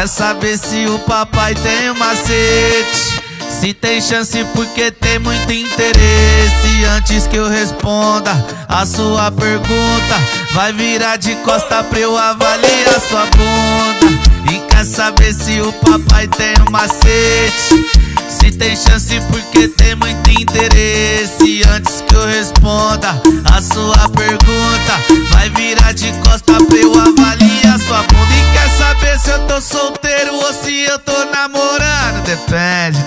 Quer saber se o papai tem um macete? Se tem chance porque tem muito interesse. Antes que eu responda a sua pergunta, vai virar de costa pra eu avaliar sua bunda. E quer saber se o papai tem um macete? Se tem chance porque tem muito interesse. Antes que eu responda a sua pergunta, vai virar de costa pra eu avaliar sua bunda. E quer saber se eu tô solteiro ou se eu tô namorando? Depende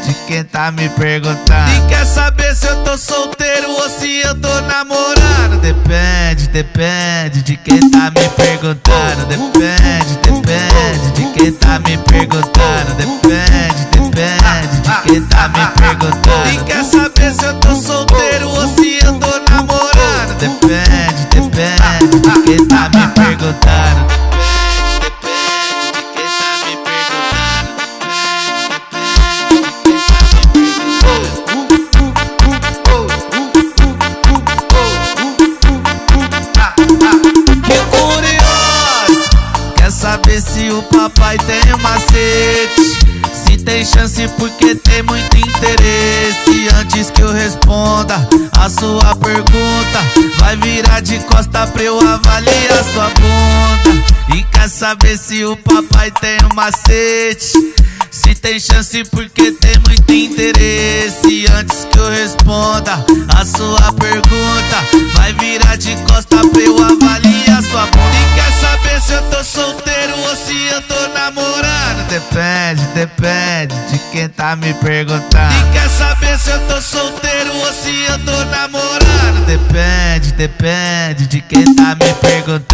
de quem tá me perguntando. E quer saber se eu tô solteiro ou se eu tô namorando? Depende de quem tá me perguntando. Depende de quem tá me perguntando. Depende de quem tá me perguntando. E quer saber se eu tô solteiro ou se eu tô namorando? Depende de quem tá me perguntando. Saber se o papai tem um macete? Se tem chance porque tem muito interesse. Antes que eu responda a sua pergunta, vai virar de costa pra eu avaliar sua bunda. E quer saber se o papai tem um macete? Se tem chance porque tem muito interesse. Antes que eu responda a sua pergunta, vai virar de costa pra eu avaliar sua bunda. E quer saber se eu tô solteiro ou se eu tô namorando? Depende de quem tá me perguntando. E quer saber se eu tô solteiro ou se eu tô namorando? Depende de quem tá me perguntando.